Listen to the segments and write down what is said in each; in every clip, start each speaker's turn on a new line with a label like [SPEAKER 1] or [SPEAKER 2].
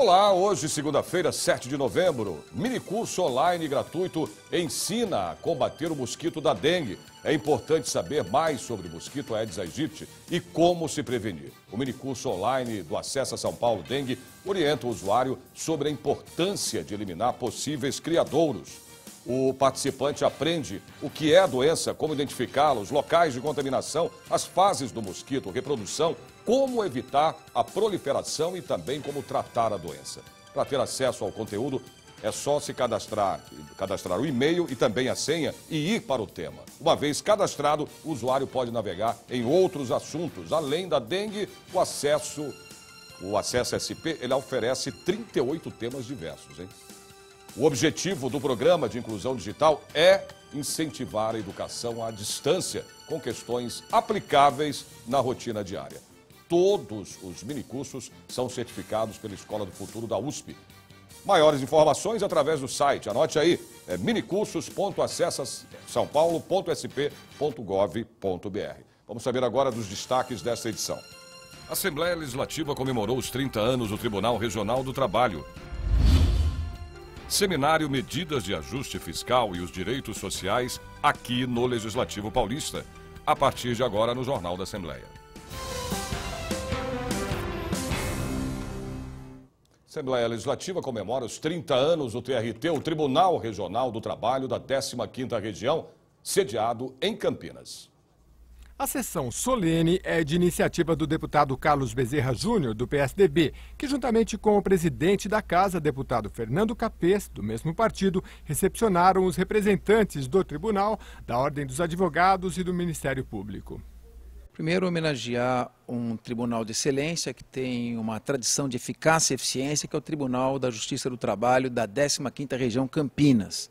[SPEAKER 1] Olá, hoje, segunda-feira, 7 de novembro, minicurso online gratuito ensina a combater o mosquito da dengue. É importante saber mais sobre o mosquito Aedes aegypti e como se prevenir. O minicurso online do Acessa São Paulo Dengue orienta o usuário sobre a importância de eliminar possíveis criadouros. O participante aprende o que é a doença, como identificá-la, os locais de contaminação, as fases do mosquito, reprodução, como evitar a proliferação e também como tratar a doença. Para ter acesso ao conteúdo, é só se cadastrar o e-mail e também a senha e ir para o tema. Uma vez cadastrado, o usuário pode navegar em outros assuntos. Além da dengue, o Acesso SP, ele oferece 38 temas diversos, hein? O objetivo do programa de inclusão digital é incentivar a educação à distância, com questões aplicáveis na rotina diária. Todos os minicursos são certificados pela Escola do Futuro da USP. Maiores informações através do site. Anote aí, é minicursos.acessasaopaulo.sp.gov.br. Vamos saber agora dos destaques desta edição. A Assembleia Legislativa comemorou os 30 anos do Tribunal Regional do Trabalho. Seminário Medidas de Ajuste Fiscal e os Direitos Sociais aqui no Legislativo Paulista, a partir de agora no Jornal da Assembleia. A Assembleia Legislativa comemora os 30 anos do TRT, o Tribunal Regional do Trabalho da 15ª Região, sediado em Campinas.
[SPEAKER 2] A sessão solene é de iniciativa do deputado Carlos Bezerra Júnior, do PSDB, que juntamente com o presidente da casa, deputado Fernando Capês, do mesmo partido, recepcionaram os representantes do tribunal, da Ordem dos Advogados e do Ministério Público.
[SPEAKER 3] Primeiro, homenagear um tribunal de excelência que tem uma tradição de eficácia e eficiência, que é o Tribunal da Justiça do Trabalho da 15ª Região Campinas.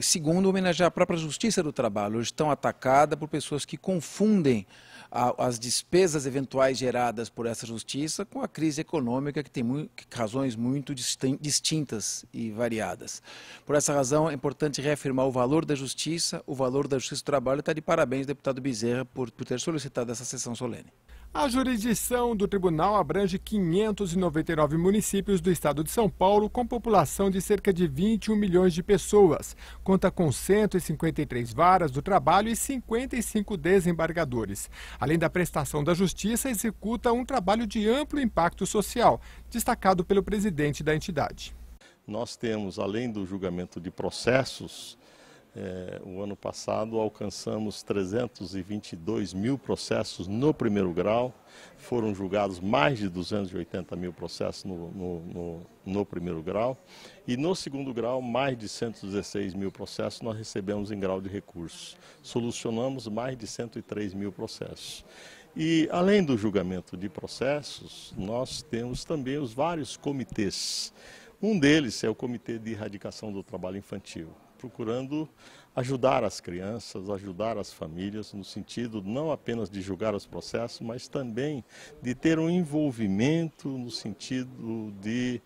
[SPEAKER 3] Segundo, homenagear a própria Justiça do Trabalho, hoje tão atacada por pessoas que confundem as despesas eventuais geradas por essa justiça com a crise econômica, que tem razões muito distintas e variadas. Por essa razão, é importante reafirmar o valor da justiça do trabalho. Está de parabéns, deputado Bezerra, por ter solicitado essa sessão solene.
[SPEAKER 2] A jurisdição do tribunal abrange 599 municípios do estado de São Paulo, com população de cerca de 21 milhões de pessoas. Conta com 153 varas do trabalho e 55 desembargadores. Além da prestação da justiça, executa um trabalho de amplo impacto social, destacado pelo presidente da entidade.
[SPEAKER 4] Nós temos, além do julgamento de processos, o ano passado alcançamos 322 mil processos no primeiro grau, foram julgados mais de 280 mil processos no primeiro grau e no segundo grau mais de 116 mil processos nós recebemos em grau de recurso. Solucionamos mais de 103 mil processos. E além do julgamento de processos, nós temos também os vários comitês. Um deles é o Comitê de Erradicação do Trabalho Infantil, procurando ajudar as crianças, ajudar as famílias, no sentido não apenas de julgar os processos, mas também de ter um envolvimento no sentido de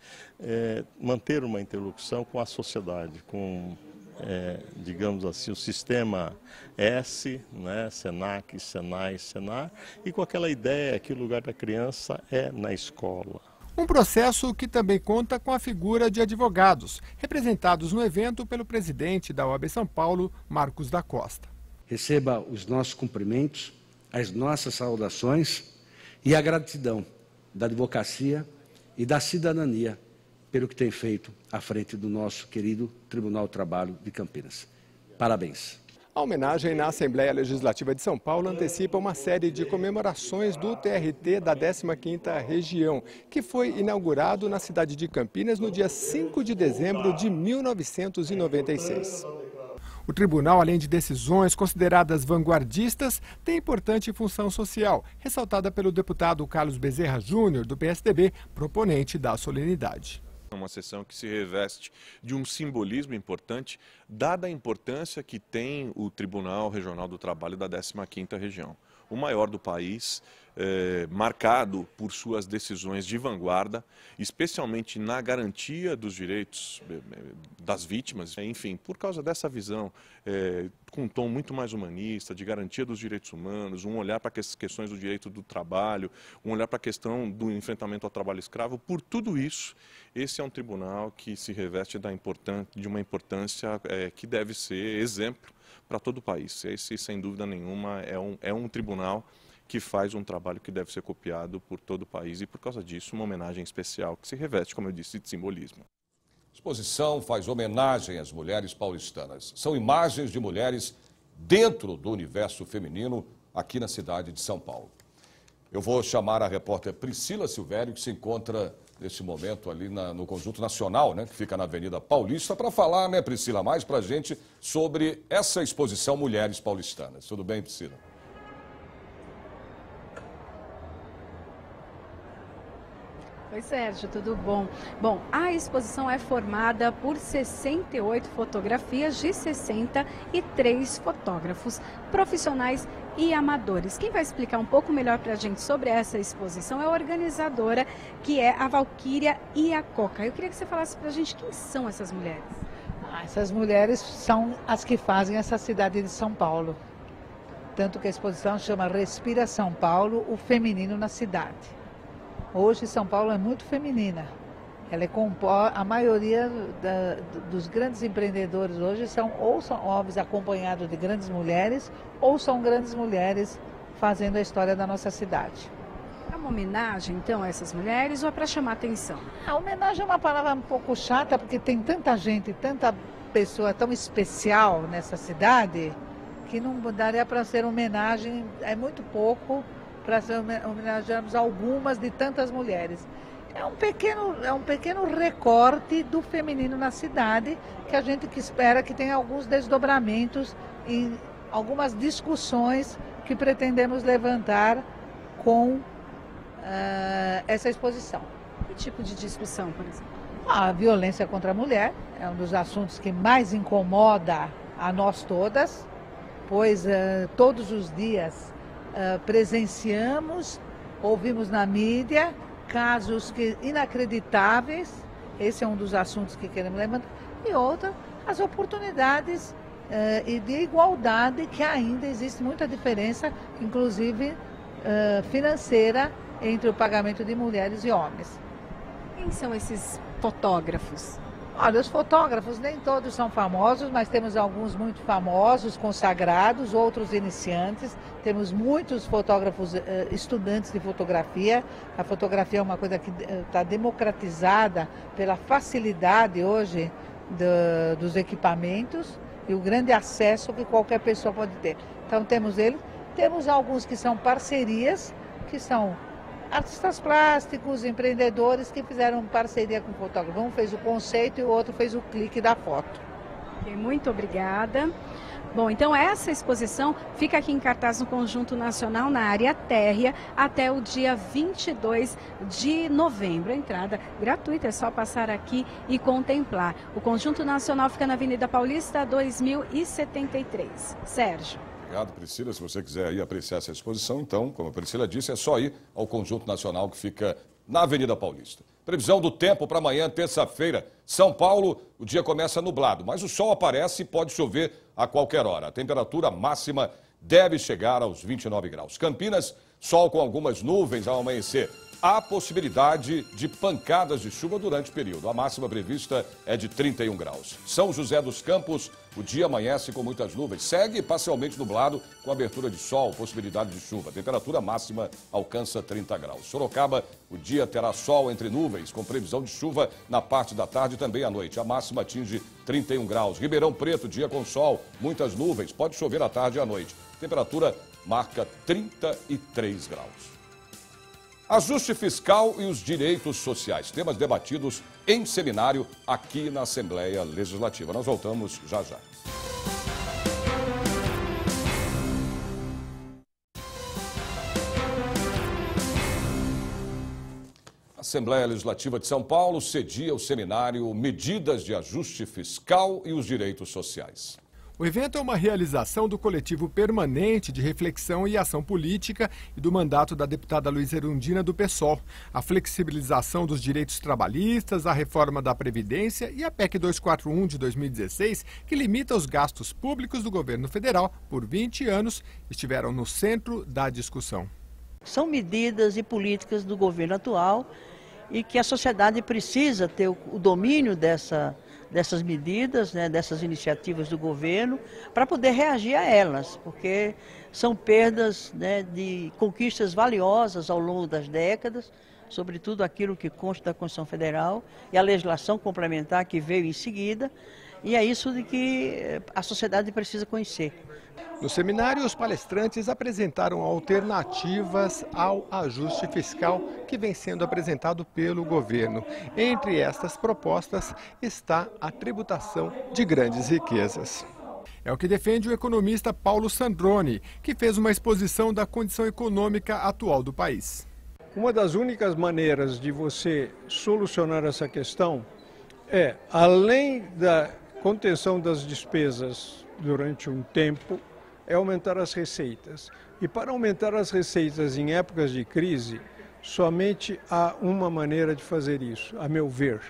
[SPEAKER 4] manter uma interlocução com a sociedade, com, digamos assim, o sistema S, né, SENAC, SENAI, SENAR, e com aquela ideia que o lugar da criança é na escola.
[SPEAKER 2] Um processo que também conta com a figura de advogados, representados no evento pelo presidente da OAB São Paulo, Marcos da Costa.
[SPEAKER 5] Receba os nossos cumprimentos, as nossas saudações e a gratidão da advocacia e da cidadania pelo que tem feito à frente do nosso querido Tribunal do Trabalho de Campinas. Parabéns.
[SPEAKER 2] A homenagem na Assembleia Legislativa de São Paulo antecipa uma série de comemorações do TRT da 15ª Região, que foi inaugurado na cidade de Campinas no dia 5 de dezembro de 1996. O tribunal, além de decisões consideradas vanguardistas, tem importante função social, ressaltada pelo deputado Carlos Bezerra Júnior, do PSDB, proponente da solenidade.
[SPEAKER 6] Uma sessão que se reveste de um simbolismo importante, dada a importância que tem o Tribunal Regional do Trabalho da 15ª Região. O maior do país, marcado por suas decisões de vanguarda, especialmente na garantia dos direitos das vítimas. Enfim, por causa dessa visão com um tom muito mais humanista, de garantia dos direitos humanos, um olhar para as questões do direito do trabalho, um olhar para a questão do enfrentamento ao trabalho escravo, por tudo isso, esse é um tribunal que se reveste de uma importância que deve ser exemplo para todo o país. Esse, sem dúvida nenhuma, é um tribunal que faz um trabalho que deve ser copiado por todo o país e, por causa disso, uma homenagem especial que se reveste, como eu disse, de simbolismo.
[SPEAKER 1] A exposição faz homenagem às mulheres paulistanas. São imagens de mulheres dentro do universo feminino aqui na cidade de São Paulo. Eu vou chamar a repórter Priscila Silvério, que se encontra nesse momento ali no Conjunto Nacional, né, que fica na Avenida Paulista, para falar, né, Priscila, mais para a gente sobre essa exposição Mulheres Paulistanas. Tudo bem, Priscila?
[SPEAKER 7] Oi, Sérgio, tudo bom? Bom, a exposição é formada por 68 fotografias de 63 fotógrafos profissionais e amadores. Quem vai explicar um pouco melhor para a gente sobre essa exposição é a organizadora, que é a Valquíria Iacoca. Eu queria que você falasse para a gente quem são essas mulheres.
[SPEAKER 8] Essas mulheres são as que fazem essa cidade de São Paulo. Tanto que a exposição chama Respira São Paulo, o feminino na cidade. Hoje São Paulo é muito feminina. Ela a maioria dos grandes empreendedores hoje são homens acompanhados de grandes mulheres, ou são grandes mulheres fazendo a história da nossa cidade.
[SPEAKER 7] É uma homenagem, então, a essas mulheres ou é para chamar atenção?
[SPEAKER 8] A homenagem é uma palavra um pouco chata, porque tem tanta gente, tanta pessoa tão especial nessa cidade, que não daria para ser homenagem, é muito pouco para homenagearmos algumas de tantas mulheres. É um pequeno recorte do feminino na cidade, que a gente espera que tenha alguns desdobramentos e algumas discussões que pretendemos levantar com essa exposição.
[SPEAKER 7] Que tipo de discussão, por exemplo?
[SPEAKER 8] A violência contra a mulher é um dos assuntos que mais incomoda a nós todas, pois todos os dias presenciamos, ouvimos na mídia casos inacreditáveis. Esse é um dos assuntos que queremos levantar. E outra, as oportunidades e de igualdade, que ainda existe muita diferença, inclusive financeira, entre o pagamento de mulheres e homens.
[SPEAKER 7] Quem são esses fotógrafos?
[SPEAKER 8] Olha, os fotógrafos nem todos são famosos, mas temos alguns muito famosos, consagrados, outros iniciantes. Temos muitos fotógrafos estudantes de fotografia. A fotografia é uma coisa que está democratizada pela facilidade hoje dos equipamentos e o grande acesso que qualquer pessoa pode ter. Então temos eles. Temos alguns que são parcerias, que são artistas plásticos, empreendedores que fizeram parceria com o fotógrafo. Um fez o conceito e o outro fez o clique da foto.
[SPEAKER 7] Muito obrigada. Bom, então essa exposição fica aqui em cartaz no Conjunto Nacional, na área térrea, até o dia 22 de novembro. A entrada gratuita, é só passar aqui e contemplar. O Conjunto Nacional fica na Avenida Paulista, 2073. Sérgio.
[SPEAKER 1] Obrigado, Priscila. Se você quiser ir apreciar essa exposição, então, como a Priscila disse, é só ir ao Conjunto Nacional, que fica na Avenida Paulista. Previsão do tempo para amanhã, terça-feira. São Paulo, o dia começa nublado, mas o sol aparece e pode chover a qualquer hora. A temperatura máxima deve chegar aos 29 graus. Campinas, sol com algumas nuvens ao amanhecer. Há possibilidade de pancadas de chuva durante o período. A máxima prevista é de 31 graus. São José dos Campos, o dia amanhece com muitas nuvens. Segue parcialmente nublado, com abertura de sol, possibilidade de chuva. A temperatura máxima alcança 30 graus. Sorocaba, o dia terá sol entre nuvens, com previsão de chuva na parte da tarde e também à noite. A máxima atinge 31 graus. Ribeirão Preto, dia com sol, muitas nuvens, pode chover à tarde e à noite. A temperatura marca 33 graus. Ajuste fiscal e os direitos sociais, temas debatidos em seminário aqui na Assembleia Legislativa. Nós voltamos já já. A Assembleia Legislativa de São Paulo cedia o seminário Medidas de Ajuste Fiscal e os Direitos Sociais.
[SPEAKER 2] O evento é uma realização do coletivo permanente de reflexão e ação política e do mandato da deputada Luísa Erundina do PSOL. A flexibilização dos direitos trabalhistas, a reforma da Previdência e a PEC 241 de 2016, que limita os gastos públicos do governo federal por 20 anos, estiveram no centro da discussão.
[SPEAKER 9] São medidas e políticas do governo atual e que a sociedade precisa ter o domínio dessas medidas, né, dessas iniciativas do governo, para poder reagir a elas, porque são perdas, né, de conquistas valiosas ao longo das décadas, sobretudo aquilo que consta da Constituição Federal e a legislação complementar que veio em seguida, e é isso de que a sociedade precisa conhecer.
[SPEAKER 2] No seminário, os palestrantes apresentaram alternativas ao ajuste fiscal que vem sendo apresentado pelo governo. Entre estas propostas está a tributação de grandes riquezas. É o que defende o economista Paulo Sandroni, que fez uma exposição da condição econômica atual do país.
[SPEAKER 10] Uma das únicas maneiras de você solucionar essa questão é, além da contenção das despesas durante um tempo, é aumentar as receitas. E para aumentar as receitas em épocas de crise, somente há uma maneira de fazer isso, a meu ver,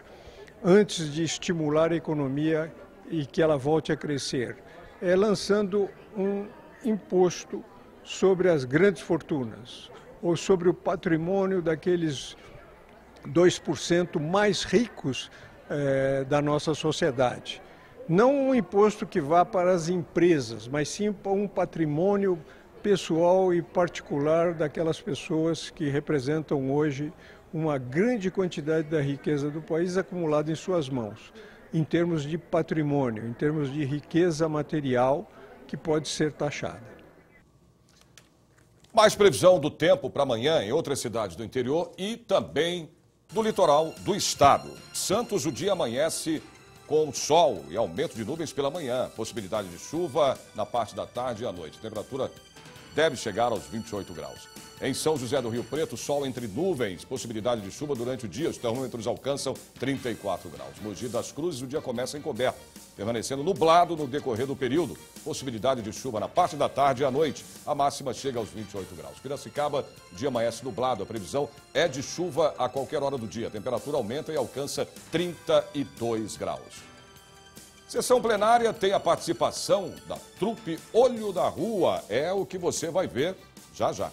[SPEAKER 10] antes de estimular a economia e que ela volte a crescer, é lançando um imposto sobre as grandes fortunas, ou sobre o patrimônio daqueles 2% mais ricos da nossa sociedade. Não um imposto que vá para as empresas, mas sim para um patrimônio pessoal e particular daquelas pessoas que representam hoje uma grande quantidade da riqueza do país acumulada em suas mãos, em termos de patrimônio, em termos de riqueza material que pode ser taxada.
[SPEAKER 1] Mais previsão do tempo para amanhã em outras cidades do interior e também do litoral do estado. Santos, o dia amanhece com sol e aumento de nuvens pela manhã. Possibilidade de chuva na parte da tarde e à noite. A temperatura deve chegar aos 28 graus. Em São José do Rio Preto, sol entre nuvens. Possibilidade de chuva durante o dia. Os termômetros alcançam 34 graus. Mogi das Cruzes, o dia começa encoberto, permanecendo nublado no decorrer do período. Possibilidade de chuva na parte da tarde e à noite. A máxima chega aos 28 graus. Piracicaba, o dia amanhece nublado. A previsão é de chuva a qualquer hora do dia. A temperatura aumenta e alcança 32 graus. Sessão plenária tem a participação da trupe Olho da Rua. É o que você vai ver já já.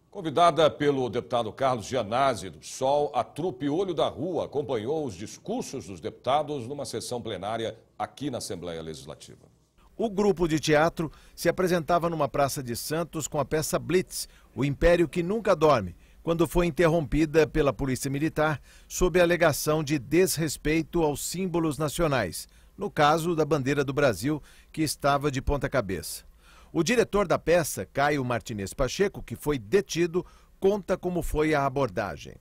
[SPEAKER 1] Convidada pelo deputado Carlos Gianazzi do PSOL, a trupe Olho da Rua acompanhou os discursos dos deputados numa sessão plenária aqui na Assembleia Legislativa.
[SPEAKER 11] O grupo de teatro se apresentava numa praça de Santos com a peça Blitz, o Império que Nunca Dorme, quando foi interrompida pela Polícia Militar sob a alegação de desrespeito aos símbolos nacionais, no caso da bandeira do Brasil, que estava de ponta cabeça. O diretor da peça, Caio Martinez Pacheco, que foi detido, conta como foi a abordagem.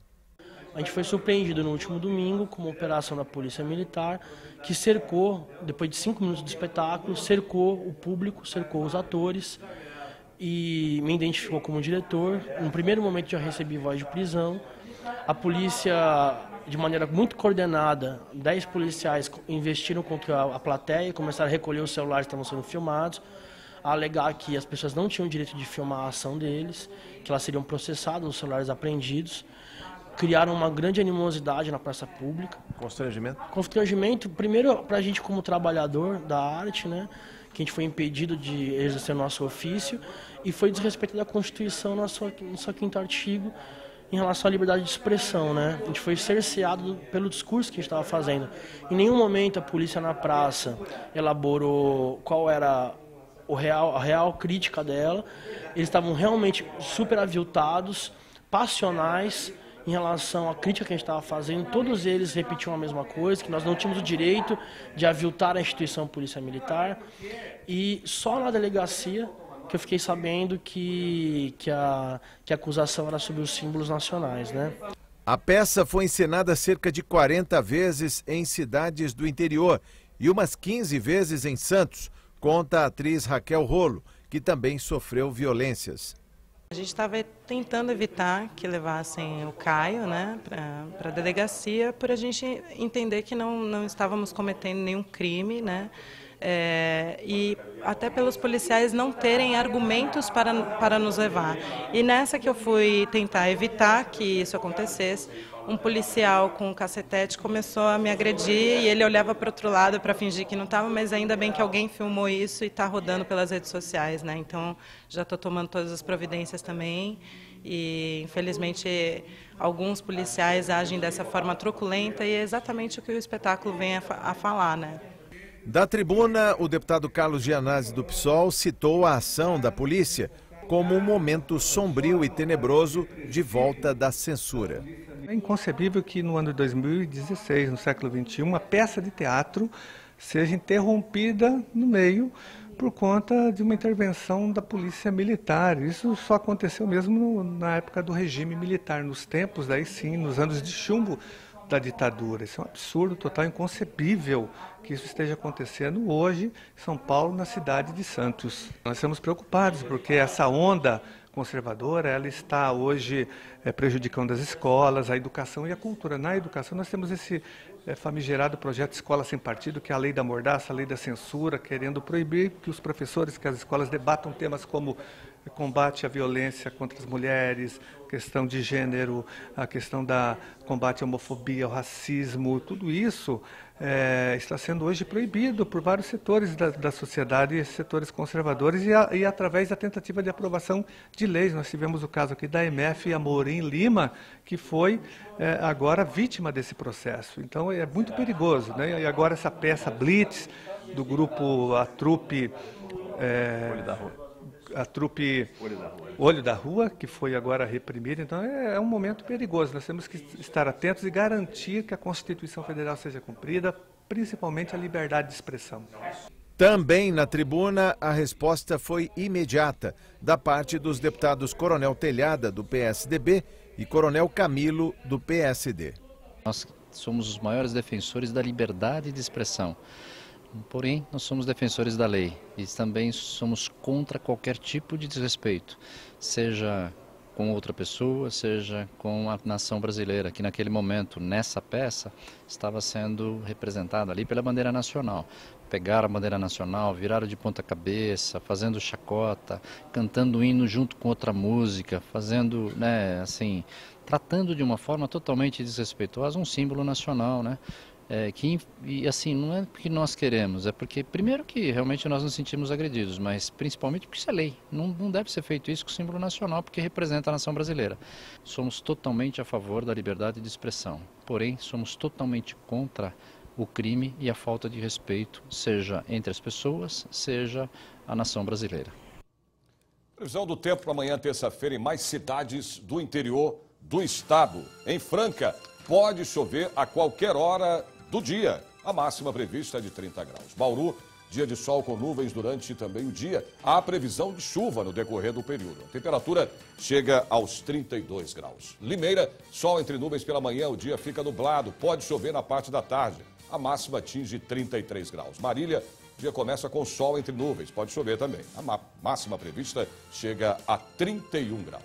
[SPEAKER 12] A gente foi surpreendido no último domingo com uma operação da Polícia Militar que cercou, depois de 5 minutos de espetáculo, cercou o público, cercou os atores e me identificou como diretor. No primeiro momento já recebi voz de prisão. A polícia, de maneira muito coordenada, 10 policiais investiram contra a plateia, começaram a recolher os celulares que estavam sendo filmados, a alegar que as pessoas não tinham direito de filmar a ação deles, que elas seriam processadas, os celulares apreendidos. Criaram uma grande animosidade na praça pública.
[SPEAKER 11] Constrangimento?
[SPEAKER 12] Constrangimento, primeiro para a gente como trabalhador da arte, né, que a gente foi impedido de exercer nosso ofício, e foi desrespeito da Constituição no seu 5º artigo em relação à liberdade de expressão, né? A gente foi cerceado pelo discurso que a gente estava fazendo. Em nenhum momento a polícia na praça elaborou qual era a real crítica dela. Eles estavam realmente super aviltados, passionais, em relação à crítica que a gente estava fazendo. Todos eles repetiam a mesma coisa, que nós não tínhamos o direito de aviltar a instituição Polícia Militar. E só na delegacia que eu fiquei sabendo que a acusação era sobre os símbolos nacionais, né?
[SPEAKER 11] A peça foi encenada cerca de 40 vezes em cidades do interior e umas 15 vezes em Santos, conta a atriz Raquel Rolo, que também sofreu violências.
[SPEAKER 13] A gente estava tentando evitar que levassem o Caio, né, para a delegacia, por a gente entender que não estávamos cometendo nenhum crime, né, e até pelos policiais não terem argumentos para nos levar. E nessa que eu fui tentar evitar que isso acontecesse, um policial com um cacetete começou a me agredir e ele olhava para o outro lado para fingir que não estava, mas ainda bem que alguém filmou isso e está rodando pelas redes sociais, né? Então já estou tomando todas as providências também e infelizmente alguns policiais agem dessa forma truculenta e é exatamente o que o espetáculo vem a falar, né?
[SPEAKER 11] Da tribuna, o deputado Carlos Gianazzi do PSOL citou a ação da polícia como um momento sombrio e tenebroso de volta da censura.
[SPEAKER 14] É inconcebível que no ano de 2016, no século XXI, uma peça de teatro seja interrompida no meio por conta de uma intervenção da polícia militar. Isso só aconteceu mesmo na época do regime militar, nos tempos, daí sim, nos anos de chumbo da ditadura. Isso é um absurdo total, inconcebível que isso esteja acontecendo hoje em São Paulo, na cidade de Santos. Nós estamos preocupados porque essa onda conservadora, ela está hoje prejudicando as escolas, a educação e a cultura. Na educação nós temos esse famigerado projeto Escola Sem Partido, que é a lei da mordaça, a lei da censura, querendo proibir que os professores, que as escolas debatam temas como combate à violência contra as mulheres, questão de gênero, a questão da combate à homofobia, ao racismo, tudo isso está sendo hoje proibido por vários setores da sociedade, setores conservadores e através da tentativa de aprovação de leis. Nós tivemos o caso aqui da MF Amorim Lima, que foi agora vítima desse processo. Então é muito perigoso, né? E agora essa peça Blitz do grupo A Trupe Olho da Rua, que foi agora reprimida. Então é um momento perigoso. Nós temos que estar atentos e garantir que a Constituição Federal seja cumprida, principalmente a liberdade de expressão.
[SPEAKER 11] Também na tribuna, a resposta foi imediata, da parte dos deputados Coronel Telhada, do PSDB, e Coronel Camilo, do PSD.
[SPEAKER 15] Nós somos os maiores defensores da liberdade de expressão. Porém, nós somos defensores da lei e também somos contra qualquer tipo de desrespeito, seja com outra pessoa, seja com a nação brasileira, que naquele momento, nessa peça, estava sendo representada ali pela bandeira nacional. Pegaram a bandeira nacional, viraram de ponta cabeça, fazendo chacota, cantando o hino junto com outra música, fazendo, né, assim, tratando de uma forma totalmente desrespeitosa um símbolo nacional, né? E assim, não é porque nós queremos, é porque primeiro que realmente nós nos sentimos agredidos, mas principalmente porque isso é lei, não deve ser feito isso com o símbolo nacional, porque representa a nação brasileira. Somos totalmente a favor da liberdade de expressão, porém somos totalmente contra o crime e a falta de respeito, seja entre as pessoas, seja a nação brasileira.
[SPEAKER 1] Previsão do tempo para amanhã, terça-feira, em mais cidades do interior do estado. Em Franca, pode chover a qualquer hora do dia. A máxima prevista é de 30 graus. Bauru, dia de sol com nuvens durante também o dia. Há previsão de chuva no decorrer do período. A temperatura chega aos 32 graus. Limeira, sol entre nuvens pela manhã, o dia fica nublado. Pode chover na parte da tarde. A máxima atinge 33 graus. Marília, o dia começa com sol entre nuvens. Pode chover também. A máxima prevista chega a 31 graus.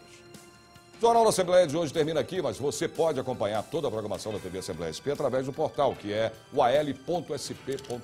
[SPEAKER 1] O Jornal da Assembleia de hoje termina aqui, mas você pode acompanhar toda a programação da TV Assembleia SP através do portal, que é o al.sp.leg.br.